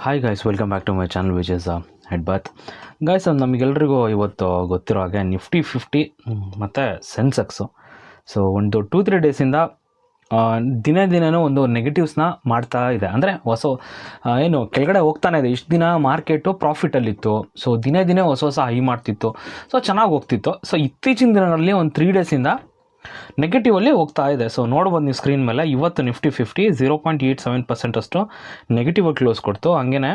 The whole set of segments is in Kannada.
Hi guys, welcome back to my channel which is head bath. Guys, ನಮಗೆಲ್ರಿಗೂ ಇವತ್ತು ಗೊತ್ತಿರೋ ಹಾಗೆ ನಿಫ್ಟಿ 50 ಮತ್ತು ಸೆನ್ಸೆಕ್ಸು. ಸೊ ಒಂದು 2-3 ಡೇಸಿಂದ ದಿನವೂ ಒಂದು ನೆಗೆಟಿವ್ಸ್ನ ಮಾಡ್ತಾ ಇದೆ. ಅಂದರೆ ಏನು ಕೆಳಗಡೆ ಹೋಗ್ತಾನೆ ಇದೆ. ಇಷ್ಟು ದಿನ ಮಾರ್ಕೆಟು ಪ್ರಾಫಿಟಲ್ಲಿತ್ತು. ಸೊ ದಿನೇ ಹೊಸ ಹೈ ಮಾಡ್ತಿತ್ತು. ಸೊ ಚೆನ್ನಾಗಿ ಹೋಗ್ತಿತ್ತು. ಸೊ ಇತ್ತೀಚಿನ ದಿನಗಳಲ್ಲಿ ಒಂದು 3 ಡೇಸಿಂದ ನೆಗೆಟಿವಲ್ಲಿ ಹೋಗ್ತಾ ಇದೆ. ಸೊ ನೋಡ್ಬೋದು ನೀವು ಸ್ಕ್ರೀನ್ ಮೇಲೆ. ಇವತ್ತು ನಿಫ್ಟಿ 50 0.87% ಅಷ್ಟು ನೆಗೆಟಿವಾಗಿ ಕ್ಲೋಸ್ ಕೊಡ್ತು. ಹಾಗೇ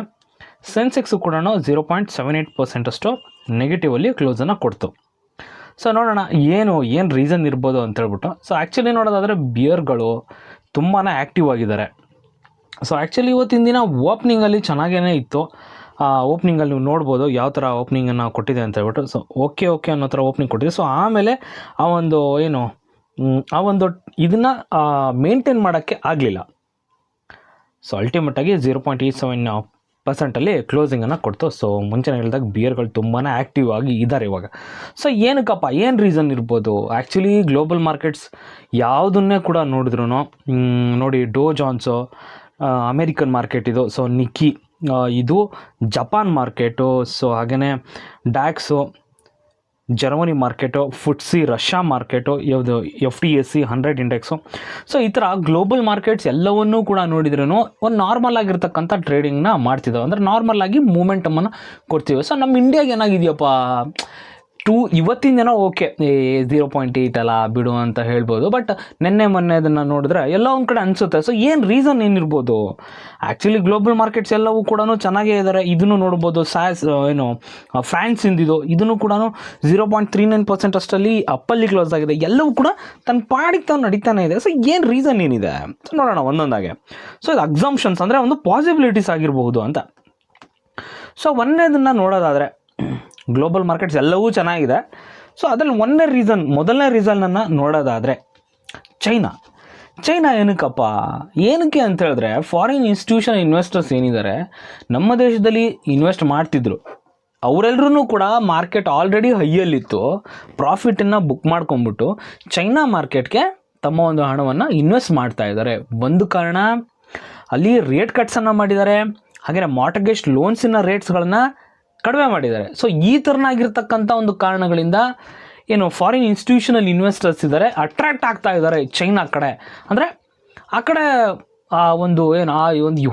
ಸೆನ್ಸೆಕ್ಸು ಕೂಡ 0.78% ಅಷ್ಟು ನೆಗೆಟಿವಲ್ಲಿ ಕ್ಲೋಸನ್ನು ಕೊಡ್ತು. ಸೊ ನೋಡೋಣ ಏನು ರೀಸನ್ ಇರ್ಬೋದು ಅಂತೇಳ್ಬಿಟ್ಟು. ಸೊ ಆ್ಯಕ್ಚುಲಿ ನೋಡೋದಾದರೆ ಬಿಯರ್ಗಳು ತುಂಬಾ ಆ್ಯಕ್ಟಿವ್ ಆಗಿದ್ದಾರೆ. ಸೊ ಆ್ಯಕ್ಚುಲಿ ಇವತ್ತಿನ ದಿನ ಓಪ್ನಿಂಗಲ್ಲಿ ಚೆನ್ನಾಗೇ ಇತ್ತು. ಓಪ್ನಿಂಗಲ್ಲಿ ನೀವು ನೋಡ್ಬೋದು ಯಾವ ಥರ ಓಪ್ನಿಂಗನ್ನು ಕೊಟ್ಟಿದೆ ಅಂತ ಹೇಳ್ಬಿಟ್ಟು. ಸೊ ಓಕೆ ಅನ್ನೋ ಥರ ಓಪ್ನಿಂಗ್ ಕೊಟ್ಟಿದೆ. ಸೊ ಆಮೇಲೆ ಆ ಒಂದು ಇದನ್ನು ಮೇಂಟೈನ್ ಮಾಡೋಕ್ಕೆ ಆಗಲಿಲ್ಲ. ಸೊ ಅಲ್ಟಿಮೇಟಾಗಿ 0.87% ಕ್ಲೋಸಿಂಗನ್ನು ಕೊಡ್ತು. ಸೊ ಮುಂಚೆ ಹೇಳಿದಾಗ ಬಿಯರ್ಗಳು ತುಂಬಾ ಆ್ಯಕ್ಟಿವ್ ಆಗಿ ಇದ್ದಾರೆ ಇವಾಗ. ಸೊ ಏನಕ್ಕಪ್ಪ, ಏನು ರೀಸನ್ ಇರ್ಬೋದು? ಆ್ಯಕ್ಚುಲಿ ಗ್ಲೋಬಲ್ ಮಾರ್ಕೆಟ್ಸ್ ಯಾವುದನ್ನೇ ಕೂಡ ನೋಡಿದ್ರು ನೋಡಿ, ಡೋ ಜಾನ್ಸು ಅಮೇರಿಕನ್ ಮಾರ್ಕೆಟ್ ಇದು. ಸೊ ನಿಕ್ಕಿ ಇದು ಜಪಾನ್ ಮಾರ್ಕೆಟು. ಸೊ ಹಾಗೆಯೇ ಡ್ಯಾಕ್ಸು ಜರ್ಮನಿ ಮಾರ್ಕೆಟು, ಫುಟ್ಸಿ ರಷ್ಯಾ ಮಾರ್ಕೆಟು, ಯಾವುದು FTSE 100 ಇಂಡೆಕ್ಸು. ಸೊ ಈ ಥರ ಗ್ಲೋಬಲ್ ಮಾರ್ಕೆಟ್ಸ್ ಎಲ್ಲವನ್ನೂ ಕೂಡ ನೋಡಿದ್ರೂ ಒಂದು ನಾರ್ಮಲ್ ಆಗಿರ್ತಕ್ಕಂಥ ಟ್ರೇಡಿಂಗ್ನ ಮಾಡ್ತಿದ್ದಾವೆ. ಅಂದರೆ ನಾರ್ಮಲ್ ಆಗಿ ಮೂಮೆಂಟಮನ್ನು ಕೊಡ್ತೀವಿ. ಸೊ ನಮ್ಮ ಇಂಡಿಯಾಗೆ ಏನಾಗಿದೆಯಪ್ಪ, ಇವತ್ತಿನ ದಿನ ಓಕೆ 0.8 ಅಲ್ಲ ಬಿಡು ಅಂತ ಹೇಳ್ಬೋದು. ಬಟ್ ಮೊನ್ನೆ ಅದನ್ನು ನೋಡಿದ್ರೆ ಎಲ್ಲ ಒಂದು ಕಡೆ ಅನಿಸುತ್ತೆ. ಸೊ ಏನು ರೀಸನ್ ಏನಿರ್ಬೋದು? ಆ್ಯಕ್ಚುಲಿ ಗ್ಲೋಬಲ್ ಮಾರ್ಕೆಟ್ಸ್ ಎಲ್ಲವೂ ಕೂಡ ಚೆನ್ನಾಗೇ ಇದ್ದಾರೆ. ಇದನ್ನು ನೋಡ್ಬೋದು. ಫ್ರಾನ್ಸ್ ಇಂದಿದು ಇದನ್ನು ಕೂಡ 0.39% ಅಷ್ಟಲ್ಲಿ ಅಪ್ಪಲ್ಲಿ ಕ್ಲೋಸ್ ಆಗಿದೆ. ಎಲ್ಲವೂ ಕೂಡ ತನ್ನ ಪಾಡಿಗೆ ತಾನು ನಡೀತಾನೆ ಇದೆ. ಸೊ ಏನು ರೀಸನ್ ಏನಿದೆ ನೋಡೋಣ ಒಂದೊಂದಾಗೆ. ಸೊ ಇದು ಅಕ್ಸಂಪ್ಷನ್ಸ್ ಅಂದರೆ ಒಂದು ಪಾಸಿಬಿಲಿಟೀಸ್ ಆಗಿರಬಹುದು ಅಂತ. ಸೊ ಒಂದನೇದನ್ನು ನೋಡೋದಾದರೆ ಗ್ಲೋಬಲ್ ಮಾರ್ಕೆಟ್ಸ್ ಎಲ್ಲವೂ ಚೆನ್ನಾಗಿದೆ. ಸೊ ಅದರಲ್ಲಿ ಮೊದಲನೇ ರೀಸನ್ನನ್ನು ನೋಡೋದಾದರೆ ಚೈನಾ ಏನಕ್ಕೆ ಅಂತ ಹೇಳಿದ್ರೆ, ಫಾರಿನ್ ಇನ್ಸ್ಟಿಟ್ಯೂಷನ್ ಇನ್ವೆಸ್ಟರ್ಸ್ ಏನಿದ್ದಾರೆ ನಮ್ಮ ದೇಶದಲ್ಲಿ ಇನ್ವೆಸ್ಟ್ ಮಾಡ್ತಿದ್ರು, ಅವರೆಲ್ಲರೂ ಕೂಡ ಮಾರ್ಕೆಟ್ ಆಲ್ರೆಡಿ ಹೈಯಲ್ಲಿತ್ತು, ಪ್ರಾಫಿಟನ್ನು ಬುಕ್ ಮಾಡ್ಕೊಂಬಿಟ್ಟು ಚೈನಾ ಮಾರ್ಕೆಟ್ಗೆ ತಮ್ಮ ಒಂದು ಹಣವನ್ನು ಇನ್ವೆಸ್ಟ್ ಮಾಡ್ತಾ ಇದ್ದಾರೆ. ಒಂದು ಕಾರಣ ಅಲ್ಲಿ ರೇಟ್ ಕಟ್ಸನ್ನು ಮಾಡಿದ್ದಾರೆ. ಹಾಗೆಯೇ ಮಾರ್ಟ್ಗೇಜ್ ಲೋನ್ಸಿನ ರೇಟ್ಸ್ಗಳನ್ನು ಕಡಿಮೆ ಮಾಡಿದ್ದಾರೆ. ಸೊ ಈ ಥರನಾಗಿರ್ತಕ್ಕಂಥ ಒಂದು ಕಾರಣಗಳಿಂದ ಫಾರಿನ್ ಇನ್ಸ್ಟಿಟ್ಯೂಷನಲ್ ಇನ್ವೆಸ್ಟರ್ಸ್ ಇದ್ದಾರೆ, ಅಟ್ರ್ಯಾಕ್ಟ್ ಆಗ್ತಾ ಇದ್ದಾರೆ ಚೈನಾ ಕಡೆ. ಅಂದರೆ ಆ ಕಡೆ ಒಂದು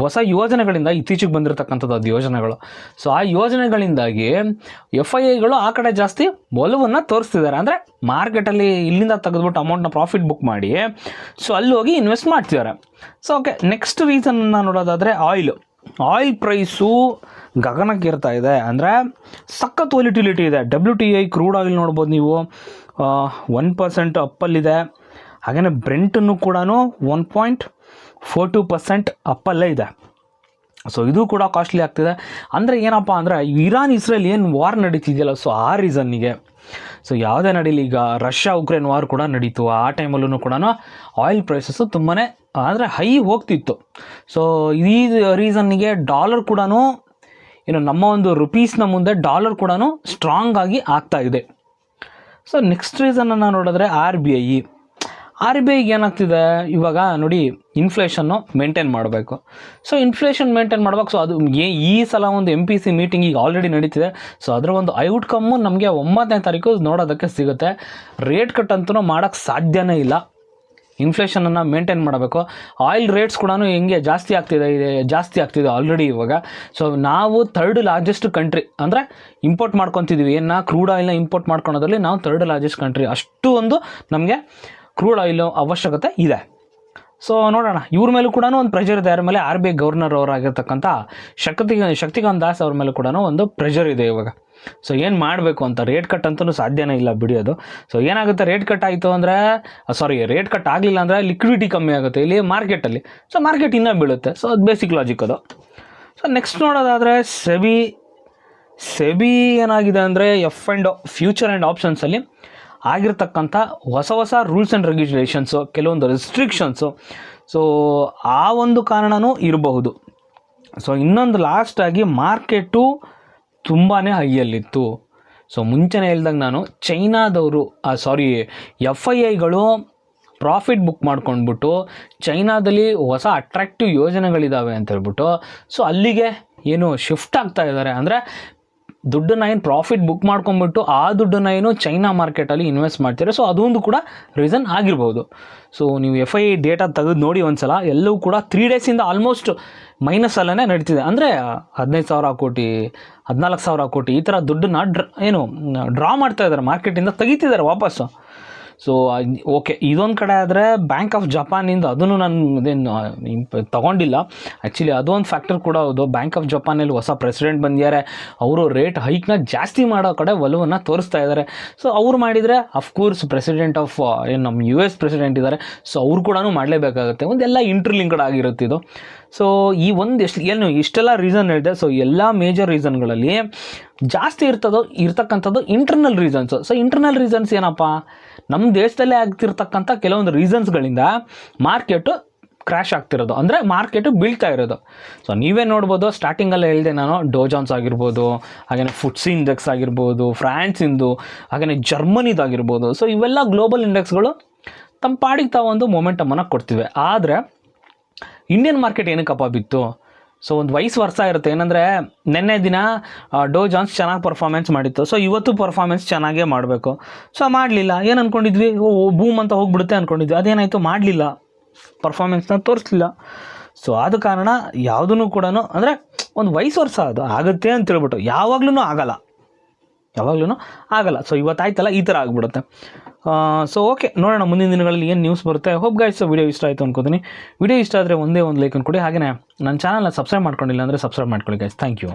ಹೊಸ ಯೋಜನೆಗಳಿಂದ ಇತ್ತೀಚೆಗೆ ಬಂದಿರತಕ್ಕಂಥದ್ದು ಅದು ಯೋಜನೆಗಳು. ಸೊ ಆ ಯೋಜನೆಗಳಿಂದಾಗಿ FIIಗಳು ಆ ಕಡೆ ಜಾಸ್ತಿ ಒಲವನ್ನು ತೋರಿಸ್ತಿದ್ದಾರೆ. ಅಂದರೆ ಮಾರ್ಕೆಟಲ್ಲಿ ಇಲ್ಲಿಂದ ತೆಗೆದುಬಿಟ್ಟು ಅಮೌಂಟ್ನ ಪ್ರಾಫಿಟ್ ಬುಕ್ ಮಾಡಿ ಸೊ ಅಲ್ಲಿ ಹೋಗಿ ಇನ್ವೆಸ್ಟ್ ಮಾಡ್ತಿದ್ದಾರೆ. ಸೊ ಓಕೆ, ನೆಕ್ಸ್ಟ್ ರೀಸನ್ನ ನೋಡೋದಾದರೆ ಆಯಿಲ್ ಪ್ರೈಸು ಗಗನಕ್ಕೇರ್ತಾ ಇದೆ. ಅಂದರೆ ಸಖತ್ ವಾಲಿಟಿಲಿಟಿ ಇದೆ. WTI ಕ್ರೂಡ್ ಆಯಿಲ್ ನೋಡ್ಬೋದು ನೀವು 1% ಅಪ್ಪಲ್ಲಿದೆ. ಹಾಗೆಯೇ ಬ್ರೆಂಟನ್ನು ಕೂಡ 1.42% ಅಪ್ಪಲ್ಲೇ ಇದೆ. ಸೊ ಇದು ಕೂಡ ಕಾಸ್ಟ್ಲಿ ಆಗ್ತಿದೆ. ಅಂದರೆ ಏನಪ್ಪ ಅಂದರೆ ಇರಾನ್ ಇಸ್ರೇಲ್ ಏನು ವಾರ್ ನಡೀತಿದೆಯಲ್ಲ, ಸೊ ಆ ರೀಸನ್ನಿಗೆ. ಸೊ ಯಾವುದೇ ನಡೀಲಿ, ಈಗ ರಷ್ಯಾ ಉಕ್ರೇನ್ ವಾರ್ ಕೂಡ ನಡೀತು. ಆ ಟೈಮಲ್ಲೂ ಕೂಡ ಆಯಿಲ್ ಪ್ರೈಸಸ್ಸು ತುಂಬಾ ಅಂದರೆ ಹೈ ಹೋಗ್ತಿತ್ತು. ಸೊ ಈ ರೀಸನ್ನಿಗೆ ಡಾಲರ್ ಕೂಡ ನಮ್ಮ ಒಂದು ರುಪೀಸ್ನ ಮುಂದೆ ಡಾಲರ್ ಕೂಡ ಸ್ಟ್ರಾಂಗ್ ಆಗಿ ಆಗ್ತಾ ಇದೆ. ಸೊ ನೆಕ್ಸ್ಟ್ ರೀಸನನ್ನು ನೋಡಿದ್ರೆ ಆರ್ ಬಿ ಐಗೆ ಏನಾಗ್ತಿದೆ ಇವಾಗ ನೋಡಿ, ಇನ್ಫ್ಲೇಷನ್ನು ಮೇಂಟೈನ್ ಮಾಡಬೇಕು. ಸೊ ಇನ್ಫ್ಲೇಷನ್ ಮೇಂಟೈನ್ ಮಾಡ್ಬೇಕು. ಸೊ ಅದು ಈ ಸಲ ಒಂದು MPC ಮೀಟಿಂಗ್ ಈಗ ಆಲ್ರೆಡಿ ನಡೀತಿದೆ. ಸೊ ಅದರ ಒಂದು ಔಟ್ಕಮ್ಮು ನಮಗೆ 9ನೇ ತಾರೀಕು ನೋಡೋದಕ್ಕೆ ಸಿಗುತ್ತೆ. ರೇಟ್ ಕಟ್ ಅಂತೂ ಮಾಡೋಕ್ಕೆ ಸಾಧ್ಯನೇ ಇಲ್ಲ. ಇನ್ಫ್ಲೇಷನನ್ನು ಮೇಂಟೈನ್ ಮಾಡಬೇಕು. ಆಯಿಲ್ ರೇಟ್ಸ್ ಕೂಡ ಹೆಂಗೆ ಜಾಸ್ತಿ ಆಗ್ತಿದೆ ಆಲ್ರೆಡಿ ಇವಾಗ. ಸೊ ನಾವು 3rd ಲಾರ್ಜೆಸ್ಟ್ ಕಂಟ್ರಿ, ಅಂದರೆ ಇಂಪೋರ್ಟ್ ಮಾಡ್ಕೊತಿದ್ದೀವಿ. ಕ್ರೂಡ್ ಆಯಿಲ್ನ ಇಂಪೋರ್ಟ್ ಮಾಡ್ಕೊಳೋದ್ರಲ್ಲಿ ನಾವು 3rd ಲಾರ್ಜೆಸ್ಟ್ ಕಂಟ್ರಿ. ಅಷ್ಟು ಒಂದು ನಮಗೆ ಕ್ರೂಡ್ ಆಯಿಲ್ ಅವಶ್ಯಕತೆ ಇದೆ. ಸೊ ನೋಡೋಣ, ಇವ್ರ ಮೇಲೂ ಕೂಡ ಒಂದು ಪ್ರೆಷರ್ ಇದೆ. ಯಾರ ಮೇಲೆ? RBI ಗವರ್ನರ್ ಅವರಾಗಿರ್ತಕ್ಕಂಥ ಶಕ್ತಿಕಾಂತ್ ದಾಸ್ ಅವ್ರ ಮೇಲೆ ಕೂಡ ಒಂದು ಪ್ರೆಷರ್ ಇದೆ ಇವಾಗ. ಸೊ ಏನು ಮಾಡಬೇಕು ಅಂತ, ರೇಟ್ ಕಟ್ ಅಂತಲೂ ಸಾಧ್ಯನೇ ಇಲ್ಲ ಬಿಡಿಯೋದು. ಸೊ ಏನಾಗುತ್ತೆ, ರೇಟ್ ಕಟ್ ಆಗಲಿಲ್ಲ ಅಂದರೆ ಲಿಕ್ವಿಡಿಟಿ ಕಮ್ಮಿ ಆಗುತ್ತೆ ಇಲ್ಲಿ ಮಾರ್ಕೆಟಲ್ಲಿ. ಸೊ ಮಾರ್ಕೆಟ್ ಇನ್ನೂ ಬೀಳುತ್ತೆ. ಸೊ ಅದು ಬೇಸಿಕ್ ಲಾಜಿಕ್ ಅದು. ಸೊ ನೆಕ್ಸ್ಟ್ ನೋಡೋದಾದರೆ ಸೆಬಿ ಏನಾಗಿದೆ ಅಂದರೆ ಫ್ಯೂಚರ್ ಆ್ಯಂಡ್ ಆಪ್ಷನ್ಸಲ್ಲಿ ಆಗಿರ್ತಕ್ಕಂಥ ಹೊಸ ರೂಲ್ಸ್ ಆ್ಯಂಡ್ ರೆಗ್ಯುಲೇಷನ್ಸು, ಕೆಲವೊಂದು ರೆಸ್ಟ್ರಿಕ್ಷನ್ಸು. ಸೊ ಆ ಒಂದು ಕಾರಣವೂ ಇರಬಹುದು. ಸೊ ಇನ್ನೊಂದು ಲಾಸ್ಟಾಗಿ ಮಾರ್ಕೆಟು ತುಂಬಾ ಹೈಯಲ್ಲಿತ್ತು. ಸೊ ಮುಂಚೆನೇ ಹೇಳ್ದಾಗ ನಾನು, ಚೈನಾದವರು FIIಗಳು ಪ್ರಾಫಿಟ್ ಬುಕ್ ಮಾಡ್ಕೊಂಡ್ಬಿಟ್ಟು ಚೈನಾದಲ್ಲಿ ಹೊಸ ಅಟ್ರಾಕ್ಟಿವ್ ಯೋಜನೆಗಳಿದ್ದಾವೆ ಅಂತ ಹೇಳ್ಬಿಟ್ಟು ಸೊ ಅಲ್ಲಿಗೆ ಏನು ಶಿಫ್ಟ್ ಆಗ್ತಾ ಇದ್ದಾರೆ. ಅಂದರೆ ದುಡ್ಡನ್ನ ಏನು ಪ್ರಾಫಿಟ್ ಬುಕ್ ಮಾಡ್ಕೊಂಬಿಟ್ಟು ಆ ದುಡ್ಡನ್ನು ಏನು ಚೈನಾ ಮಾರ್ಕೆಟಲ್ಲಿ ಇನ್ವೆಸ್ಟ್ ಮಾಡ್ತಾರೆ. ಸೊ ಅದೊಂದು ಕೂಡ ರೀಸನ್ ಆಗಿರ್ಬೋದು. ಸೊ ನೀವು FI ಡೇಟಾ ತೆಗೆದು ನೋಡಿ ಒಂದ್ಸಲ, ಎಲ್ಲವೂ ಕೂಡ 3 ಡೇಸಿಂದ ಆಲ್ಮೋಸ್ಟ್ ಮೈನಸಲ್ಲೇ ನಡೀತಿದೆ. ಅಂದರೆ 15,000 ಕೋಟಿ 14,000 ಕೋಟಿ ಈ ಥರ ದುಡ್ಡನ್ನ ಡ್ರಾ ಮಾಡ್ತಾ ಇದ್ದಾರೆ, ಮಾರ್ಕೆಟಿಂದ ತೆಗಿತಿದ್ದಾರೆ ವಾಪಸ್ಸು. ಸೊ ಓಕೆ, ಇದೊಂದು ಕಡೆ ಆದರೆ ಬ್ಯಾಂಕ್ ಆಫ್ ಜಪಾನಿಂದ ಅದನ್ನು ನಾನು ಅದೇನು ತೊಗೊಂಡಿಲ್ಲ. ಆ್ಯಕ್ಚುಲಿ ಅದೊಂದು ಫ್ಯಾಕ್ಟರ್ ಕೂಡ ಹೌದು. ಬ್ಯಾಂಕ್ ಆಫ್ ಜಪಾನಲ್ಲಿ ಹೊಸ ಪ್ರೆಸಿಡೆಂಟ್ ಬಂದಿದ್ದಾರೆ, ಅವರು ರೇಟ್ ಹೈಕ್ನ ಜಾಸ್ತಿ ಮಾಡೋ ಕಡೆ ಒಲವನ್ನು ತೋರಿಸ್ತಾ ಇದ್ದಾರೆ. ಸೊ ಅವ್ರು ಮಾಡಿದರೆ ಅಫ್ಕೋರ್ಸ್ ಪ್ರೆಸಿಡೆಂಟ್ ಆಫ್ ಏನು ನಮ್ಮ US ಪ್ರೆಸಿಡೆಂಟ್ ಇದ್ದಾರೆ, ಸೊ ಅವ್ರು ಕೂಡ ಮಾಡಲೇಬೇಕಾಗುತ್ತೆ. ಒಂದೆಲ್ಲ ಇಂಟರ್ಲಿಂಕ್ಡ್ ಆಗಿರುತ್ತೆ ಇದು. ಸೊ ಈ ಇಷ್ಟೆಲ್ಲ ರೀಸನ್ ಹೇಳಿದೆ. ಸೊ ಎಲ್ಲ ಮೇಜರ್ ರೀಸನ್ಗಳಲ್ಲಿ ಜಾಸ್ತಿ ಇರ್ತಕ್ಕಂಥದ್ದು internal reasons. So internal reasons ಏನಪ್ಪ, ನಮ್ಮ ದೇಶದಲ್ಲೇ ಆಗ್ತಿರ್ತಕ್ಕಂಥ ಕೆಲವೊಂದು ರೀಸನ್ಸ್ಗಳಿಂದ ಮಾರ್ಕೆಟು ಕ್ರ್ಯಾಶ್ ಆಗ್ತಿರೋದು, ಅಂದರೆ ಮಾರ್ಕೆಟು ಬೀಳ್ತಾ ಇರೋದು. ಸೊ ನೀವೇ ನೋಡ್ಬೋದು, ಸ್ಟಾರ್ಟಿಂಗಲ್ಲೇ ಹೇಳಿದೆ ನಾನು, ಡೋ ಜೋನ್ಸ್ ಆಗಿರ್ಬೋದು, ಹಾಗೆಯೇ ಫುಟ್ಸಿ ಇಂಡೆಕ್ಸ್ ಆಗಿರ್ಬೋದು, ಫ್ರಾನ್ಸಿಂದು, ಹಾಗೆಯೇ ಜರ್ಮನಿದಾಗಿರ್ಬೋದು. ಸೊ ಇವೆಲ್ಲ ಗ್ಲೋಬಲ್ ಇಂಡೆಕ್ಸ್ಗಳು ತಮ್ಮ ಪಾಡಿಗೆ ತಾವೊಂದು ಮೊಮೆಂಟಮನ್ನು ಕೊಡ್ತಿವೆ. ಆದರೆ ಇಂಡಿಯನ್ ಮಾರ್ಕೆಟ್ ಏನಕ್ಕಪ್ಪ ಬಿತ್ತು? ಸೊ ಒಂದು ವರ್ಷ ಇರುತ್ತೆ. ಏನಂದರೆ ನಿನ್ನೆ ದಿನ ಡೋ ಜೋನ್ಸ್ ಚೆನ್ನಾಗಿ ಪರ್ಫಾರ್ಮೆನ್ಸ್ ಮಾಡಿತ್ತು. ಸೊ ಇವತ್ತು ಪರ್ಫಾರ್ಮೆನ್ಸ್ ಚೆನ್ನಾಗೇ ಮಾಡಬೇಕು. ಸೊ ಮಾಡಲಿಲ್ಲ. ಏನು ಅಂದ್ಕೊಂಡಿದ್ವಿ, ಬೂಮ್ ಅಂತ ಹೋಗ್ಬಿಡುತ್ತೆ ಅಂದ್ಕೊಂಡಿದ್ವಿ. ಅದೇನಾಯಿತು, ಮಾಡಲಿಲ್ಲ, ಪರ್ಫಾರ್ಮೆನ್ಸ್ನ ತೋರಿಸ್ಲಿಲ್ಲ. ಸೊ ಆದ ಕಾರಣ ಯಾವುದೂ ಕೂಡ ಅಂದರೆ ಒಂದು ವರ್ಷ ಅದು ಆಗುತ್ತೆ ಅಂತ ಹೇಳ್ಬಿಟ್ಟು ಯಾವಾಗ್ಲೂ ಆಗಲ್ಲ. ಸೊ ಇವತ್ತಾಯ್ತಲ್ಲ, ಈ ಥರ ಆಗಿಬಿಡುತ್ತೆ. ಸೊ ಓಕೆ, ನೋಡೋಣ ಮುಂದಿನ ದಿನಗಳಲ್ಲಿ ಏನು ನ್ಯೂಸ್ ಬರುತ್ತೆ. ಹೋಪ್ ಗೈಸ್ ವಿಡಿಯೋ ಇಷ್ಟ ಆಯಿತು ಅನ್ಕೋತೀನಿ. ವಿಡಿಯೋ ಇಷ್ಟ ಆದರೆ ಒಂದೇ ಒಂದು ಲೈಕ್ ಕೊಡಿ. ಹಾಗೆಯೇ ನನ್ನ ಚಾನಲ್ನ ಸಬ್ಸ್ಕ್ರೈಬ್ ಮಾಡ್ಕೊಂಡಿಲ್ಲ ಅಂದರೆ ಸಬ್ಸ್ಕ್ರೈಬ್ ಮಾಡ್ಕೊಳ್ಳಿ ಗೈಸ್. Thank you.